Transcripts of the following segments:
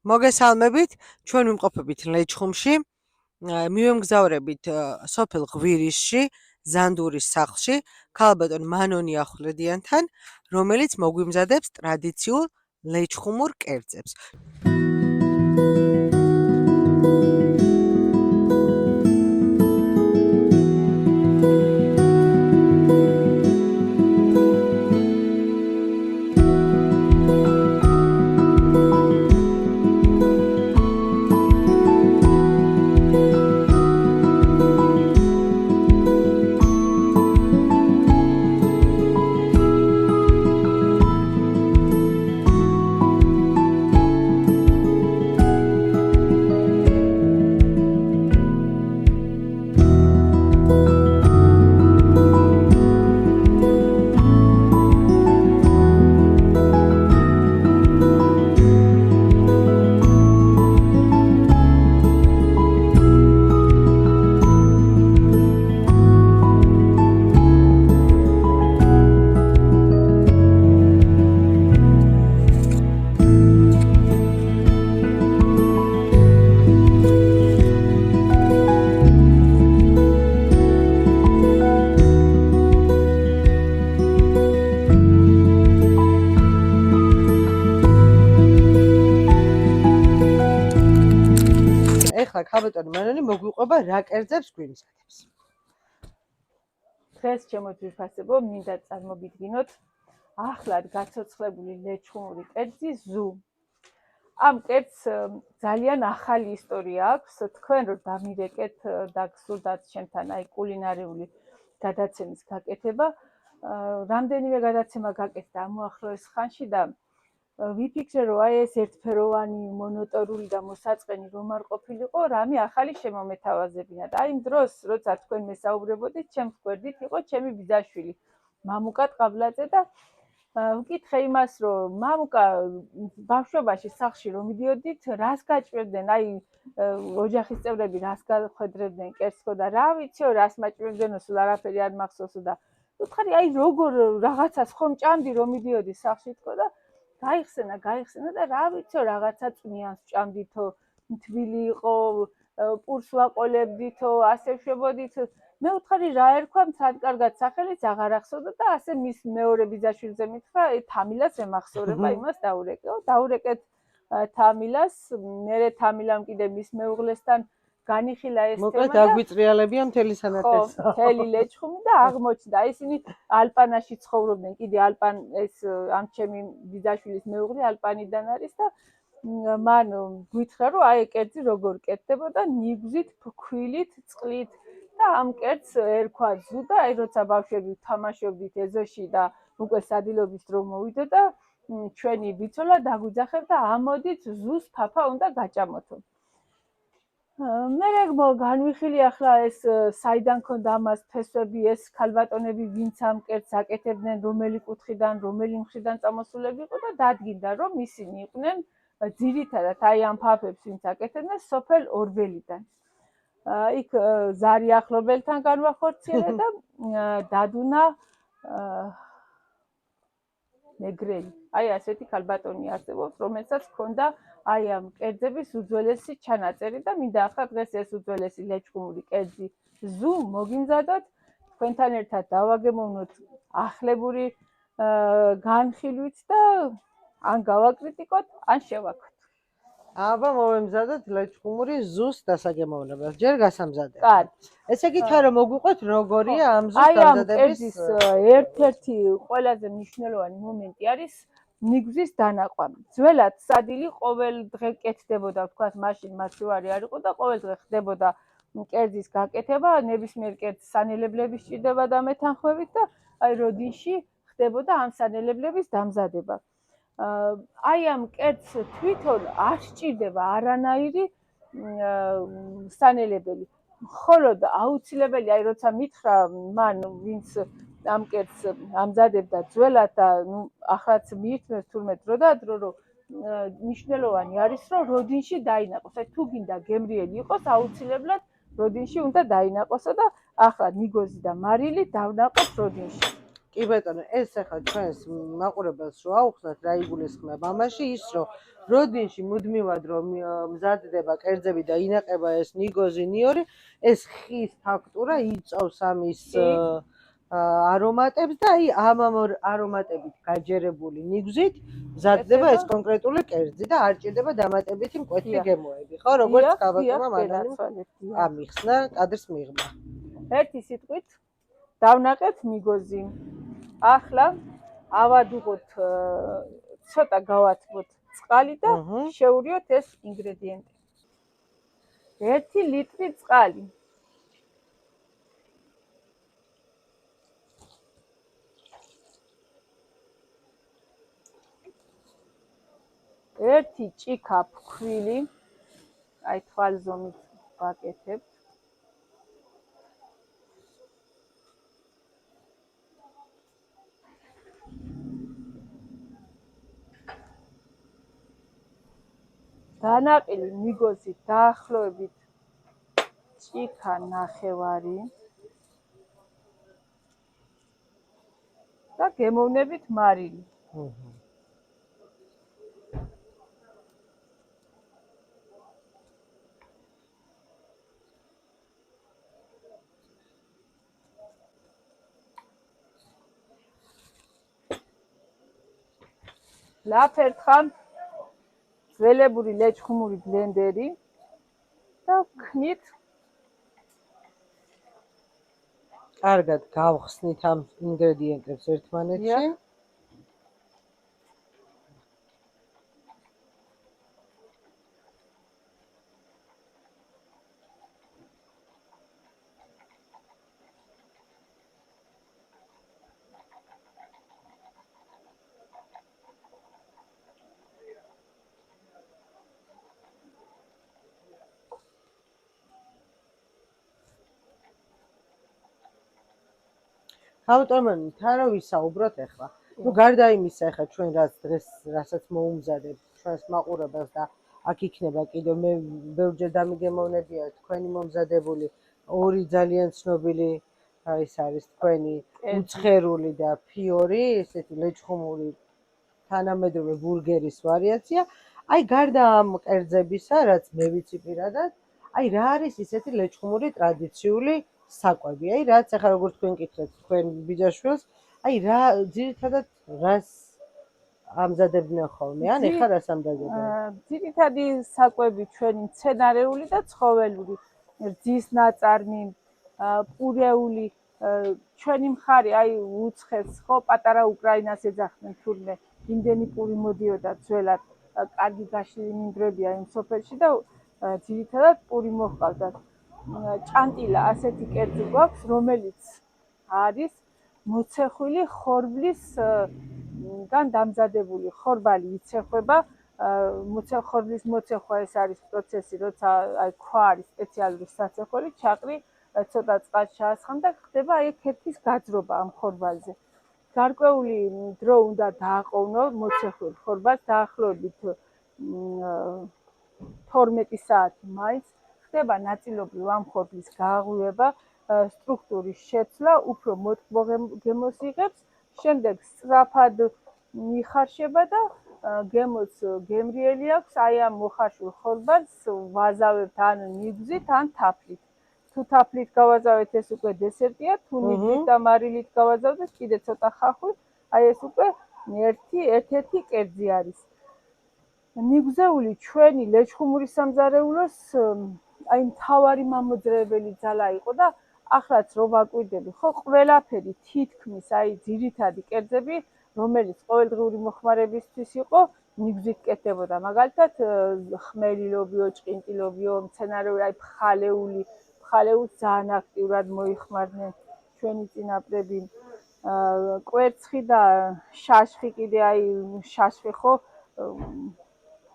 მოგესალმებით, ჩვენ ვიმყოფებით ლეჩხუმში, მივემგზავრებით სოფელ ღვირისში, ზანდურის სახლში, ქალბატონ მანონი ახვლედიანთან, რომელიც მოგვიმზადებს ტრადიციულ ლეჩხუმურ კერძებს. ეხლა ქალბატონი მანონი მოგვიყვება რა კერძებს გვიმზადებს. დღეს ჩემო ძვირფასებო, მინდა წარმოგიდგინოთ ახლად გაცოცხლებული ლეჩხუმური კერძი ზუ. ამ კერძს ძალიან ახალი ისტორია აქვს. თქვენ რომ დამირეკეთ და გსურდათ ჩემთან აი კულინარიული გადაცემის გაკეთება, რამდენიმე გადაცემა გაკეთდა ამოახლოეს ხანში და ვიფიქრე რომ აი ეს ერთფეროვანი, მონოტორული და მოსაწყენი რომ არ ყოფილიყო, რამე ახალი შემომეთავაზებინა. და იმ დროს, როცა თქვენ მესაუბრებოდით, ჩემს გვერდით იყო ჩემი ბიძაშვილი, მამუკა ტყაბლაძე და ვკითხე იმას, რომ მამუკა ბავშვობაში სახლში რომ მიდიოდით, რას გაჭირდნენ, აი ოჯახის წევრები რას გახვედრებდნენ კერძსო და რა ვიციო, რას მაჭირებდნო, სულ არაფერი არ მახსოვსო და ვთხარი აი როგორ რაღაცას ხომ ჭამდი რომ მიდიოდი სახლში თქო და გაიხსენა და რა ვიციო, რაღაცა წვნიანს ჭამდითო, თბილი იყო, პურს ვაყოლებდითო, ასე ვშვებოდით. მე ვთხარი რა ერქვა, მცად კარგად სახელიც აღარ ახსოვდა და ასე მის მეორე ბიძაშვილზე მითხრა, თამილას ემახსოვრება, იმას დაურეკეო. დაურეკეთ თამილას, მერე თამილამ კიდე მის მეუღლესთან განიხილა ეს თემა. მოკლედ აგვიწრიალებია მთელი სანათესი. ხო, მთელი ლეჩხუმი და აღმოჩნდა. ისინი ალპანაში ცხოვრობდნენ, კიდე ალპან ეს ამ ჩემი ბიძაშვილის მეუღლე ალპანიდან არის და მან გითხრა, რომ აი კერძი როგორ კეთდებოდა, ნიგვზით, ფქვილით, წყლით და ამ კერძს ერქვა ზუ და აი როცა ბავშვები თამაშობდით ეზოში და უკვე სადილობის დრო მოვიდოდა, ჩვენი ბიცოლა დაგვიძახებდა, ამოდით ზუს ფაფა უნდა გაჭამოთო. მე განვიხილე ახლა ეს საიდან ქონდა ამას ფესვები, ეს ქალბატონები ვინც ამ კერძს აკეთებდნენ, რომელი კუთხიდან, რომელი მხრიდან წამოსულები იყო და დადგინდა, რომ ისინი იყვნენ ძირითადად აი ამ ფაფებს ვინც აკეთებდნენ სოფელ ორბელიდან. იქ ზარი ახლობელთან განვახორციელე და დადუნა მეგრელი. აი ასეთი ქალბატონი არსებობს, რომელსაც ჰქონდა აი ამ კერძების უძველესი ჩანაწერი და მინდა ახლა დღეს ეს უძველესი ლეჩხუმური კერძი ზუ მოგიმზადოთ, თქვენთან ერთად დავაგემოვნოთ ახლებური განხილვით და ან გავაკრიტიკოთ, ან შევაქოთ. აბა მოვემზადოთ ლეჩხუმური ზუს დასაგემოვნებას. ჯერ გასამზადებლად. კარგი. ესე იგი თან რომ მოგვიყვეთ როგორია ამ ზუს აი ამ დამზადების კერძის ერთ-ერთი ყველაზე მნიშვნელოვანი მომენტი არის ნიგვზის დანაყვანი. ძველად სადილი ყოველ დღე კეთდებოდა, ვთქვათ, მაშინ მაშუარი არ იყო და ყოველ დღე ხდებოდა კერძის გაკეთება, ნებისმიერ კერძს სანელებლები სჭირდება და მეთანხმებით და აი როდინში ხდებოდა ამ სანელებლების დამზადება. აი ამ კერძს თვითონ არ სჭირდება არანაირი სანელებელი. მხოლოდ აუცილებელი, აი როცა მითხრა მან ვინც ამ კერძს ამზადებდა ძველად და ახლაც მიირთმევს თურმე დრო და დრო, რომ მნიშვნელოვანი არის, რომ როდინში დაინაყოს. აი თუ გინდა გემრიელი იყოს, აუცილებლად როდინში უნდა დაინაყოსო და ახლა ნიგოზი და მარილი დავნაყოთ როდინში. კი ბატონო, ეს ახლა ჩვენს მაყურებელს რო აუხსნათ რა იგულისხმება ამაში, ის რომ როდინში მუდმივად რომ მზადდება კერძები და ინაყება ეს ნიგოზინიორი, ეს ხის ფაქტურა იწოვს ამის არომატებს და აი ამ არომატებით გაჯერებული ნიგზით მზადდება ეს კონკრეტული კერძი და არ ჭირდება დამატებითი მკვეთრი გემოები, ხო? როგორც ხალბატონმა მანალიმ ამიხსნა, კადრს მიღმა. ერთი სიტყვით დავნაყებთ ნიგოზი. ახლა ავადუღოთ ცოტა გავათბოთ წყალი და შევურიოთ ეს ინგრედიენტი. 1 ლიტრი წყალი. ერთი ჭიქა ფქვილი, აი თვალზომით ვაკეთებთ. დანაყილი ნიგოზით დაახლოებით ჭიქა ნახევარი და გემოვნებით მარილი. ლაფერთხა ძველებური ლეჩხუმური ბლენდერი და ვქნით. კარგად გავხსნით ამ ინგრედიენტებს ერთმანეთში. ავტომატ თან რო ვისაუბროთ ახლა. ნუ გარდა იმისა, ახლა ჩვენ რასაც მოუმზადებთ ჩვენს მაყურებელს და აქ იქნება კიდევ მე ბევრჯერ დამიგემოვნებია თქვენი მომზადებული ორი ძალიან ცნობილი ის არის თქვენი უცხერული და ფიორი, ესეთი ლეჩხუმური თანამედროვე ბურგერის ვარიაცია. აი გარდა ამ კერძებისა, რაც მე ვიცი პირადად, აი რა არის ისეთი ლეჩხუმური ტრადიციული საკვები, აი რაც ახლა როგორც თქვენ კითხეთ თქვენ ბიძაშვილს, აი რა ძირითადად რას ამზადებდნენ ხოლმე, ან ეხლა რას ამზადებენ? ძირითადი საკვები ჩვენი მცენარეული და ცხოველური, რძის ნაწარმი, პურეული, ჩვენი მხარი აი უცხეს ხო პატარა უკრაინას ეძახდნენ თურმე, იმდენი პური მოდიოდა ძველად, კარგი გაშლილი მინდვრებია იმ სოფელში და ძირითადად პური მოჰყავდათ. ჭანტილა ასეთი კერძი გვაქვს, რომელიც არის მოცეხვილი ხორბლისგან დამზადებული. ხორბალი იცეხვება, ხორბლის მოცეხვა ეს არის პროცესი, როცა აი ქვა არის სპეციალური საცეხველი, ჩაყრი ცოტა წყალში ჩაასხამ და ხდება აი ქერქის გაძრობა ამ ხორბალზე. გარკვეული დრო უნდა დააყოვნო მოცეხვილ ხორბალს, დაახლოებით 12 საათი მაინც. ხდება ნაწილობრივ ამ ხორბლის გააღვივება, სტრუქტურის შეცვლა, უფრო მოტკბო გემოს იღებს, შემდეგ სწრაფად იხარშება და გემოს გემრიელი აქვს. აი ამ მოხარშულ ხორბალს ვაზავებთ ან ნიგზით, ან თაფლით. თუ თაფლით გავაზავეთ, ეს უკვე დესერტია, თუ ნიგზით და მარილით გავაზავდეთ, კიდე ცოტა ხახვი, აი ეს უკვე ერთ-ერთი კერძი არის. ნიგზეული ჩვენი ლეჩხუმური სამზარეულოს აი მთავარი მამოძრავებელი ძალა იყო და ახლაც რო ვაკვირდები, ხო ყველაფერი თითქმის აი ძირითადი კერძები, რომელიც ყოველდღიური მოხმარებისთვის იყო, ნიგზით კეთდებოდა. მაგალითად, ხმელილობიო, ჭყინტილობიო, მცენარეული, აი ფხალეულს ძალიან აქტიურად მოიხმარდნენ ჩვენი წინაპრები. კვერცხი და შაშხი კიდე აი შაშხი ხო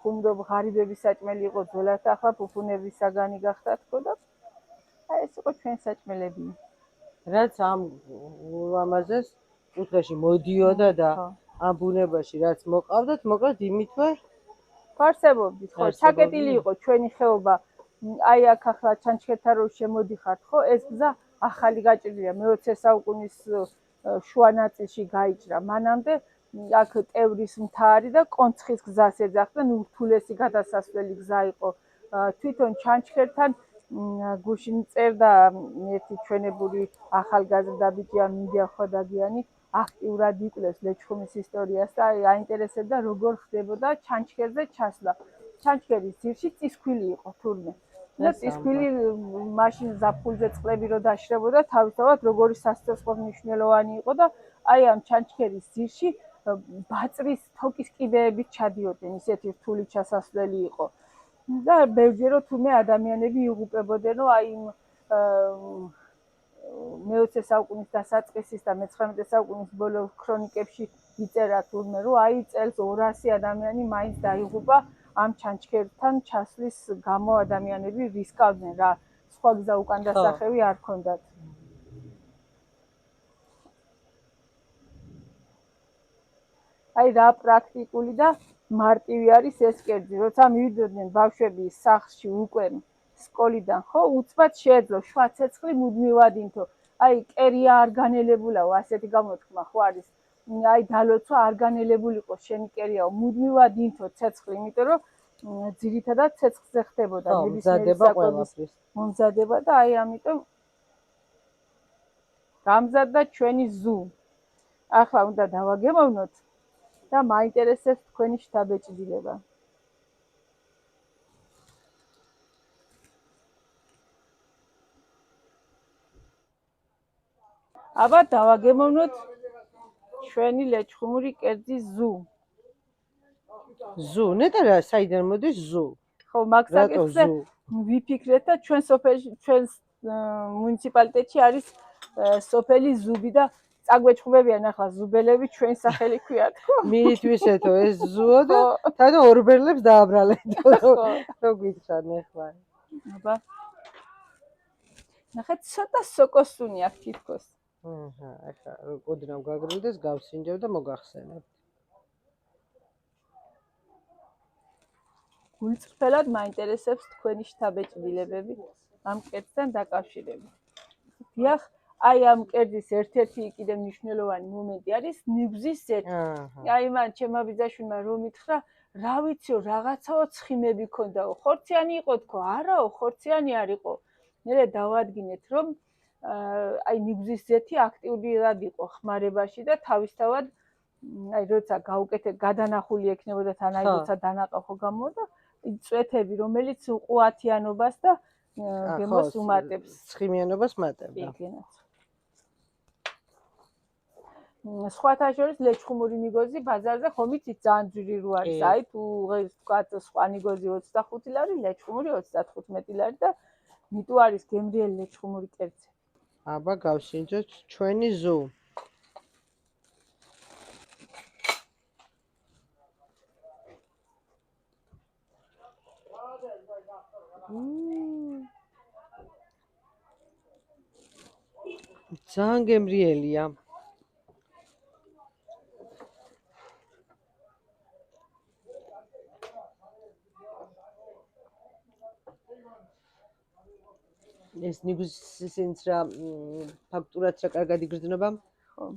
ხუმრობ ღარიბების საჭმელი იყო ძველად, ახლა ფუფუნების საგანი გახდა თქო და აი ეს იყო ჩვენი საჭმელები. რაც ამ ამაზეს კუთხეში მოდიოდა და ამ ბუნებაში რაც მოყავდათ, მოკლედ იმითვე ფარსებობდით, ხო, ჩაკეტილი იყო ჩვენი ხეობა. აი აქ ახლა ჩანჩქერთან რო შემოდიხართ, ხო, ეს გზა ახალი გაჭრილია, მე-20 საუკუნის შუა ნაწილში გაიჭრა. მანამდე აქ ტევრის მთარი და კონცხის გზას ეძახდნენ, ურთულესი გადასასვლელი გზა იყო. თვითონ ჩანჩქერთან გუშინ წერდა ერთი ჩვენებური ახალგაზრდა ბიჭია მინდია ხვადაგიანი, აქტიურად იკვლევს ლეჩხუმის ისტორიას და აინტერესებდა როგორ ხდებოდა ჩანჩქერზე ჩასვლა. ჩანჩქერის ძირში წისქვილი იყო თურმე. და წისქვილი მაშინ ზაფხულზე წყლები რო დაშრებოდა, თავისთავად როგორი სასიცოცხლო მნიშვნელოვანი იყო და აი ამ ჩანჩქერის ძირში ბაწრის თოკის კიდეებით ჩადიოდნენ, ისეთი რთული ჩასასვლელი იყო. და ბევრჯერო თურმე ადამიანები იღუპებოდნენ, რომ აი მე-20 საუკუნის დასაწყისის და მე-19 საუკუნის ბოლო ქრონიკებში იწერა თურმე, რომ აი წელს 200 ადამიანი მაინც დაიღუპა ამ ჩანჩქერთან ჩასვლის გამო ადამიანები რისკავდნენ რა, სხვა გზა უკან დასახევი არ ჰქონდათ. აი რა პრაქტიკული და მარტივი არის ეს კერძი, როცა მივიდოდნენ ბავშვები სახლში უკვე სკოლიდან, ხო, უცბად შეეძლო შუა ცეცხლი მუდმივად ინთო. აი კერია არ განელებულაო, ასეთი გამოთქმა ხო არის. აი დალოცვა არ განელებულიყო შენი კერიაო, მუდმივად ინთო ცეცხლი, იმიტომ რომ ძირითადად ცეცხლზე ხდებოდა ნებისმიერი საკვების მომზადება და აი ამიტომ გამზადდა ჩვენი ზუ. ახლა უნდა დავაგემოვნოთ და მაინტერესებს თქვენი შთაბეჭდილება. აბა დავაგემოვნოთ ჩვენი ლეჩხუმური კერძის ზუ. ზუ, ნეტა რა საიდან მოდის ზუ? ხო, მაგ საკითხზე ვიფიქრეთ და ჩვენ სოფელში, ჩვენ მუნიციპალიტეტში არის სოფელი ზუბი და წაგვეჩხუბებიან ახლა ზუბელები ჩვენ სახელი ქვიათ, ხო? მიითვისეთო ეს ზუო და თან ორბერლებს დააბრალეთო. რო გიჩვენ ახლა. აბა. ნახეთ, ცოტა სოკოსუნი აქვს თითქოს. აჰა, ახლა ოდნავ გაგრილდეს, გავსინჯებ და მოგახსენებ. გულწრფელად მაინტერესებს თქვენი შთაბეჭდილებები ამ კერძთან დაკავშირებით. დიახ, აი ამ კერძის ერთ-ერთი კიდევ მნიშვნელოვანი მომენტი არის ნიგზის ზეთი. აი მან ჩემმა ბიძაშვილმა რომ მითხრა, რა ვიციო, რაღაცაო ცხიმები ქონდაო, ხორციანი იყო თქო, არაო, ხორციანი არ იყო. მერე დავადგინეთ, რომ აი ნიგზის ზეთი აქტიურად იყო ხმარებაში და თავისთავად აი როცა გაუკეთეთ, გადანახული ექნებოდა თან აი როცა დანაყახო გამოდა წვეთები, რომელიც უყუათიანობას და გემოს უმატებს. ცხიმიანობას მატებდა. იგენაც. სხვათა შორის ლეჩხუმური ნიგოზი ბაზარზე ხომ იცით ძალიან ძვირი რო არის. აი თუ ვთქვათ სხვა ნიგოზი 25 ლარი, ლეჩხუმური 35 ლარი და მიტო არის გემრიელი ლეჩხუმური კერძი. აბა გავსინჯოთ ჩვენი ზუ. ძალიან გემრიელია. ეს ნიგზის რა ფაქტურად რა კარგად იგრძნობა? ხო.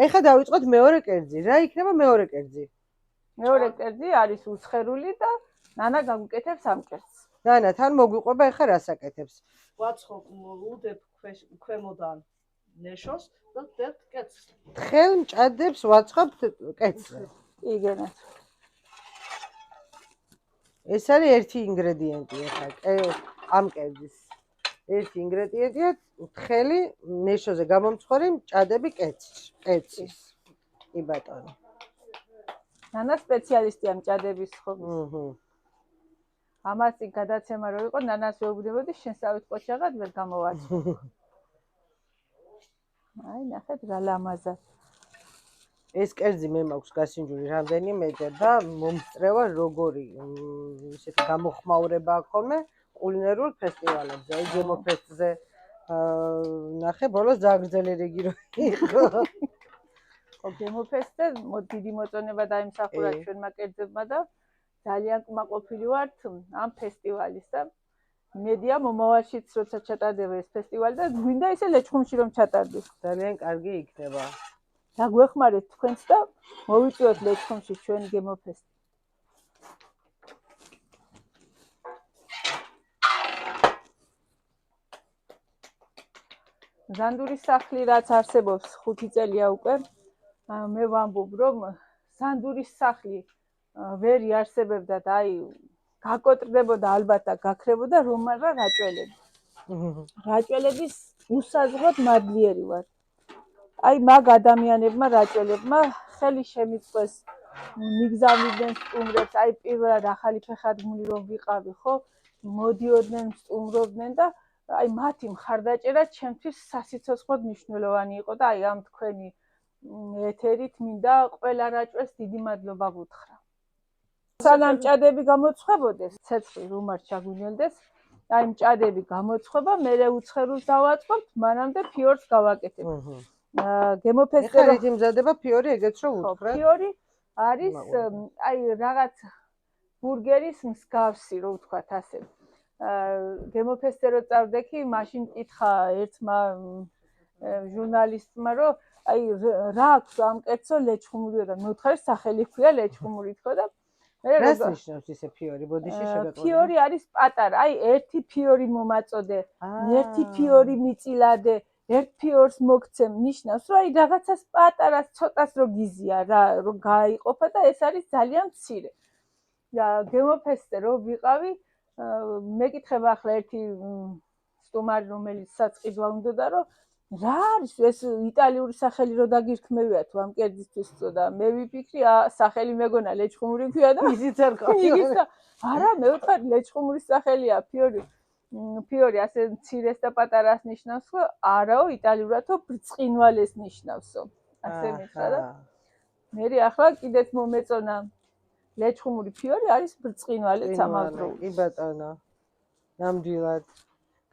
ეხლა დავიწყოთ მეორე კერძი. რა იქნება მეორე კერძი? მეორე კერძი არის უცხერული და ნანა გაგუკეთებს ამ კერძს. ნანა, თან მოგვიყვება ეხლა რას აკეთებს? ვაცხობ უდებ ქვემოდან ნეშოს და დებთ კეცს. თხელ მჭადებს ვაცხობთ კეცზე. იგენაც. ეს არის ერთი ინგრედიენტი ეხლა ამ კერძის. ერთი ინგრედიენტია თხელი, ნეშოზე გამომწვარი მჭადები კეცის. კი ბატონო. ნანა სპეციალისტია მჭადების ხო. ამას წინ გადაცემა რო იყო, ნანას ვეუბნებოდი, შენსავით ყოჩაღად ვერ გამოვაწყო. აი, ნახეთ რა ლამაზად. ეს კერძი მე მაქვს გასინჯული რამდენიმეჯერ და მომსწრევა როგორი ისეთი გამოხმაურება აქვს ხოლმე კულინარიულ ფესტივალებზე. აი გემოფესტზე ნახე ბოლოს ძაგრძელი რიგი რო იყო. ხო, გემოფესტზე დიდი მოწონება დაიმსახურა ჩვენმა კერძებმა და ძალიან კმაყოფილი ვართ ამ ფესტივალის და იმედია მომავალშიც როცა ჩატარდება ეს ფესტივალი და გვინდა ისე ლეჩხუმში რომ ჩატარდეს. ძალიან კარგი იქნება. დაგვეხმარეთ თქვენც და მოვიწვიოთ ლეჩხუმში ჩვენი გემოფესტი. ზანდურის სახლი რაც არსებობს 5 წელია უკვე. მე ვამბობ რომ ზანდურის სახლი ვერ იარსებებდა და აი გაკოტრდებოდა ალბათ და გაქრებოდა რომ არა რაჭველები. რაჭველების უსაზღვროდ მადლიერი ვარ. აი მაგ ადამიანებმა რაჭველებმა ხელი შემიწყვეს მიგზავნიდნენ სტუმრებს, აი პირველად ახალი ფეხადგმული რომ ვიყავი, ხო? მოდიოდნენ, სტუმრობდნენ და აი მათი მხარდაჭერა ჩემთვის სასიცოცხლოდ მნიშვნელოვანი იყო და აი ამ თქვენი ეთერით მინდა ყველა რაჭველს დიდი მადლობა ვუთხრა. სანამ მჭადები გამოცხებოდეს, ცეცხლი რომ არ ჩაგვინელდეს, აი მჭადები გამოცხება, მერე უცხეროს დავაწყობთ, მანამდე ფიორს გავაკეთებთ. გემოფესტი ხარით იმზადება ფიორი ეგეც რო უთხრა. ფიორი არის აი რაღაც ბურგერის მსგავსი, რო ვთქვათ ასე. გემოფესტი რო წავდექი, მაშინ მკითხა ერთმა ჟურნალისტმა, რომ აი რა აქვს ამ კერძო ლეჩხუმურიო და მე ვთხარი სახელი ქვია ლეჩხუმური თქო და რას ნიშნავს ისე ფიორი? ბოდიში შეგატყობი. ფიორი არის პატარა, აი ერთი ფიორი მომაწოდე, ერთი ფიორი მიწილადე, ერთ ფიორს მოგცემ, ნიშნავს რომ აი რაღაცას პატარას ცოტას რო გიზია რა, რომ გააიყოფა და ეს არის ძალიან მცირე. და გემოფესტზე რო ვიყავი, მეკითხება ახლა ერთი სტუმარი რომელიცაც ყიდვა უნდოდა რომ რა არის ეს იტალიური სახელი რო დაგირქმევია თუ ამ კერძისთვის და მე ვიფიქრი სახელი მეგონა ლეჩხუმური ქვია და ისიც არ ყავს. არა მე ვთქვი ლეჩხუმურის სახელია ფიორი. ფიორი ასე მცირეს და პატარას ნიშნავს, რომ არაო იტალიურადო ბრწყინვალეს ნიშნავსო. ასე მითხრა და მე ახლა კიდეც მომეწონა ლეჩხუმური ფიორი არის ბრწყინვალეც ამავდროულად. კი ბატონო. ნამდვილად.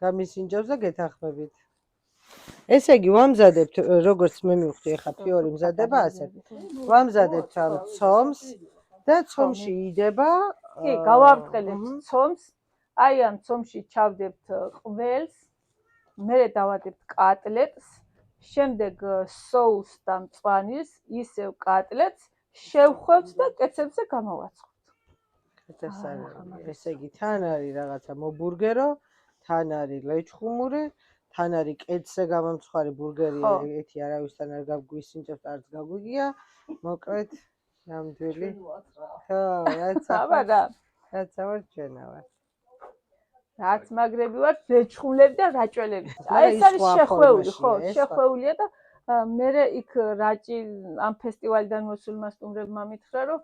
გამისინჯავს და გეთანხმებით. ესე იგი ვამზადებთ როგორც მე მივხვდი ახლა ფიორი მზადება ასე. ვამზადებთ ამ ცომს და ცომში იდება კი, გავავწყელებთ ცომს. აი ამ ცომში ჩავდებთ ყველს, მერე დავადებთ კატლეტს, შემდეგ სოუსს და მწვანილს, ისევ კატლეტს შევხვევთ და კეცებზე გამოვაცხობთ. ესე იგი თან არის რაღაცა მობურგერო, თან არის ლეჩხუმური, თან არის კეცზე გამომწვარი ბურგერი, ეთი არავისთან არ გაგვისინჯებს, არც გაგვიგია. მოკლედ ნამდვილი. ხო, რაც ახლა ჩვენა ვარ. რაც მაგრები ვართ ლეჩხუმლები და რაჭველები. აი ეს არის შეხვეული, ხო, შეხვეულია და მერე იქ რაჭი ამ ფესტივალიდან მოსულმა სტუმრებმა მითხრა, რომ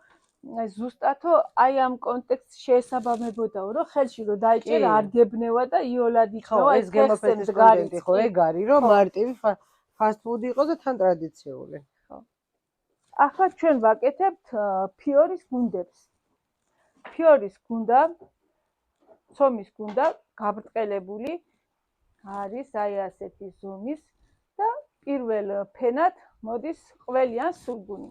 ზუსტათო აი ამ კონტექსტს შეესაბამებოდაო, რომ ხელში რო დაიჭერა არ გებნევა და იოლად იქნება ეს გემოფესტის კონტენტი ხო ეგ არის, რომ მარტივი ფასტ-ფუდი იყო და თან ტრადიციული. ხო. ახლა ჩვენ ვაკეთებთ ფიორის გუნდებს. ფიორის გუნდა ცომის გუნდა გაბრტყელებული არის აი ასეთი ზომის და პირველ ფენად მოდის ყველი ან სულგუნი.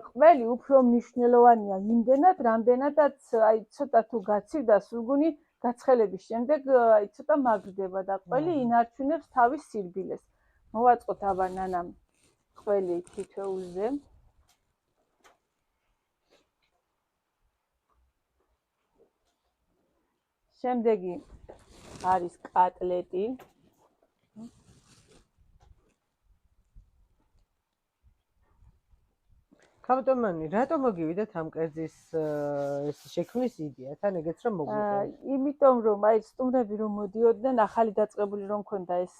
ყველი უფრო მნიშვნელოვანია იმდენად, რამდენადაც აი ცოტა თუ გაცივდა სულგუნი გაცხელების შემდეგ აი ცოტა მაგრდება და ყველი ინარჩუნებს თავის სირბილეს. მოვაწყოთ აბა ნანამ ყველი თითოეულზე. შემდეგი არის კატლეტი. ქავტომანი, რატომ მოგივიდეთ ამ კერძის ეს შექმნის იდეა? თან ეგეც რომ მოგვიყვა. იმიტომ რომ აი სტუმრები რომ მოდიოდნენ, ახალი დაწყებული რომ მქონდა ეს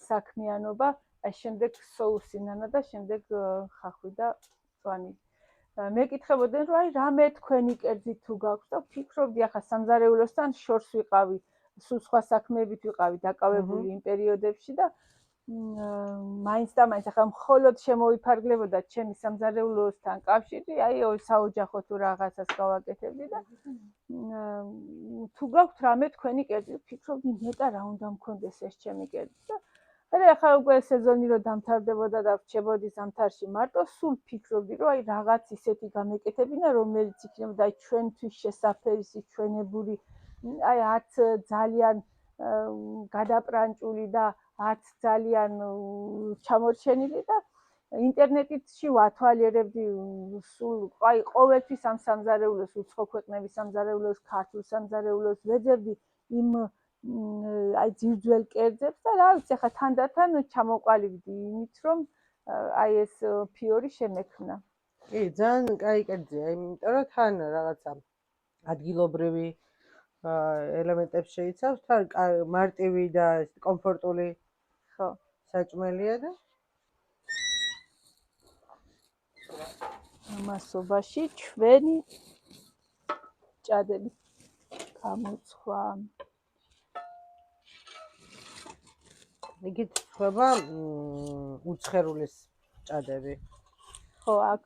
საქმიანობა, აი შემდეგ соуსი ნანა და შემდეგ ხახვი და წვანი. მეკითხებოდნენ რომ აი რამე თქვენი კერძი თუ გაქვს და ვფიქრობდი ახლა სამზარეულოსთან შორს ვიყავი, სულ სხვა საქმეებით ვიყავი დაკავებული იმ პერიოდებში და მაინც და მაინც ახლა მხოლოდ შემოვიფარგლებოდა ჩემი სამზარეულოსთან კავშირი, აი საოჯახო თუ რაღაცას გავაკეთებდი და თუ გაქვთ რამე თქვენი კერძი, ვფიქრობდი ნეტა რა უნდა მქონდეს ეს ჩემი კერძი და მე ახლა უკვე სეზონი რო დამთავრდებოდა და რჩებოდი ზამთარში მარტო, სულ ფიქრობდი რომ აი რაღაც ისეთი გამეკეთებინა, რომელიც იქნებოდა აი ჩვენთვის შესაფერისი, ჩვენებური, აი არც ძალიან გადაპრანჭული და არც ძალიან ჩამორჩენილი და ინტერნეტში ვათვალიერებდი სულ აი ყოველთვის ამ სამზარეულოს, უცხო ქვეყნების სამზარეულოს, ქართულ სამზარეულოს ვეძებდი იმ აი ძირძველ კერძებს და რა ვიცი ახლა თანდათან ჩამოყალიბდი იმით რომ აი ეს ფიორი შემექმნა. კი, ძალიან კაი კერძია, იმიტომ რომ თან რაღაცა ადგილობრივი ელემენტებს შეიცავს, თან მარტივი და კომფორტული ხო. საჭმელია და მასობაში ჩვენი ჭადები გამოცხვა. იგით ხდება უცხერულის ჭადები. ხო, აქ.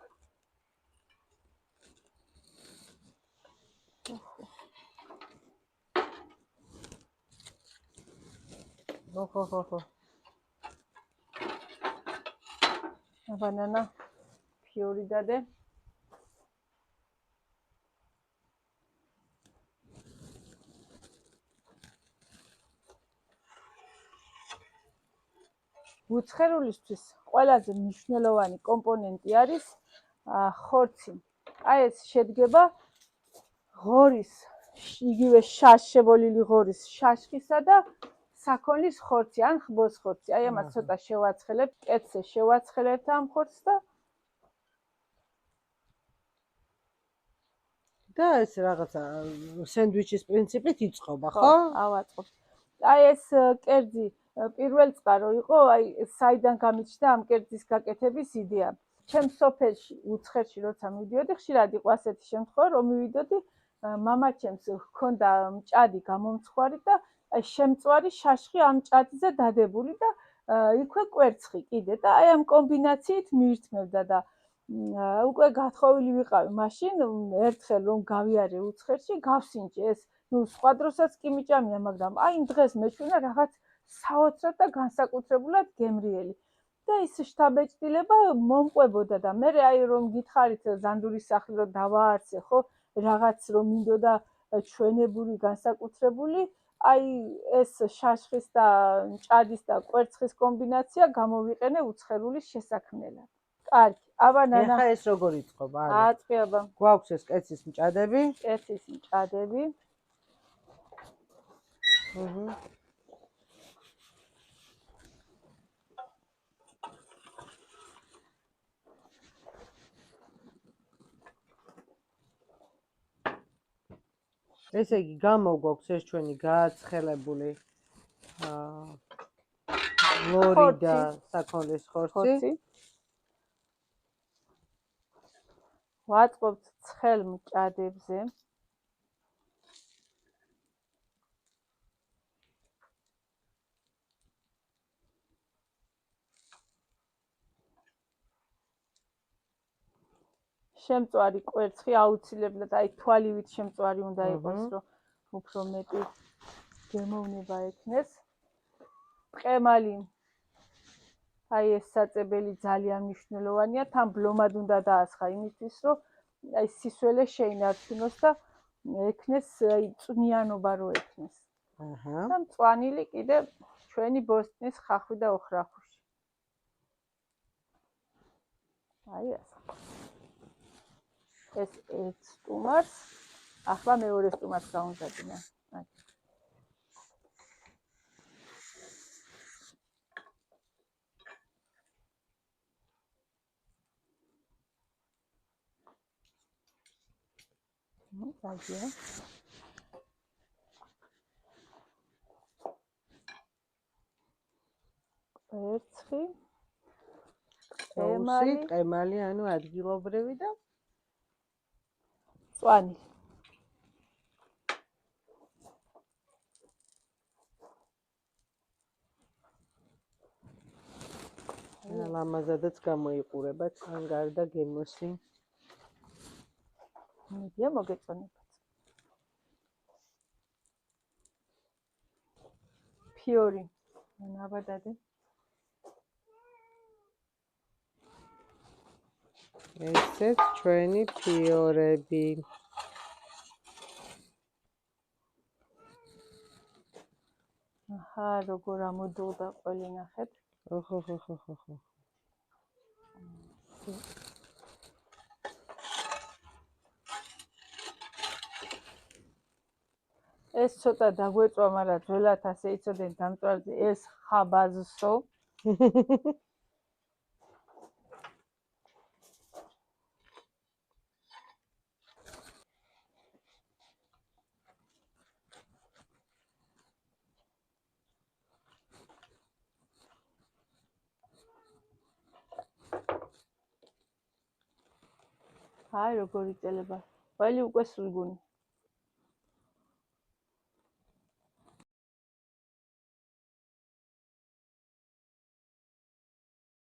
ხო. ბანანა ფიორი დადე. უცხერულისთვის ყველაზე მნიშვნელოვანი კომპონენტი არის ხორცი. აი ეს შედგება ღორის, იგივე შებოლილი ღორის შაშხისა და საქონლის ხორცი, ან ხბოს ხორცი. აი ამას ცოტა შევაცხელებთ, კეთზე შევაცხელებთ ამ ხორცს და ეს რაღაცა სენდვიჩის პრინციპით იწყობა, ხო? ხო, ავაწყობ. აი ეს კერძი პირველ წყარო იყო, აი საიდან გამიჩნდა ამ კერძის გაკეთების იდეა. ჩემს სოფელში, უცხერში როცა მივიდიოდი, ხშირად იყო ასეთი შემთხვევა, რომ მივიდოდი, მამაჩემს ჰქონდა მჭადი გამომცხვარი და შემწვარი შაშხი ამ მჭადიზე დადებული და იქვე კვერცხი კიდე და აი ამ კომბინაციით მიირთმევდა და უკვე გათხოვილი ვიყავი მაშინ ერთხელ რომ გავიარე უცხერში, გავსინჯე ეს, სხვა დროსაც კი მიჭამია, მაგრამ აი იმ დღეს მეჩვენა რაღაც საოცრად და განსაკუთრებულად გემრიელი. და ის შთაბეჭდილება მომყვებოდა და მე აი რომ გითხარით ზანდურის სახლი რომ დავაარსე, ხო, რაღაც რომ მინდოდა ჩვენებური განსაკუთრებული, აი ეს შაშხის და მჭადის და კვერცხის კომბინაცია გამოვიყენე უცხერულის შესაქმნელად. კარგი, აბა ნანა. ეხა ეს როგორ იწყობა? აწყიობა. გვაქვს ეს კეცის მჭადები. კეცის მჭადები. ესე იგი, გამოგვაქვს ეს ჩვენი გააცხელებული ლორი და საქონლის ხორცი. ვაწყობთ ცხელ მჭადებზე. შემწვარი კვერცხი აუცილებლად, აი თვალივით შემწვარი უნდა იყოს, რომ უფრო მეტი გემოვნება ექნეს. ტყემალი, აი ეს საწებელი ძალიან მნიშვნელოვანია, თან ბლომად უნდა დაასხა იმისთვის, რომ აი სისველე შეინარჩუნოს და ექნეს აი წვნიანობა რო ექნეს. და მწვანილი კიდე ჩვენი ბოსტნის ხახვი და ოხრახუში. აი ეს. ეს ერთ სტუმარს, ახლა მეორე სტუმარს გავუმზადინე. Agea. Ertsxi. უსი, ტყემალი, ანუ ადგილობრივი და წვანი. ლამაზადაც გამოიყურება თან გარდა გემოსი. მიდია მოგეწონებათ. ფიორი. ნაბადადი. ესეც ჩვენი ფიორები. აჰა, როგორ ამოდულდა ყველი ნახეთ. ოხო. ეს ცოტა დაგვეწვა, მაგრამ ძველად ასე იცოდნენ დამწვარზე, ეს ხაბაზსო. აი როგორ იწელება. ყველი უკვე სულგუნი.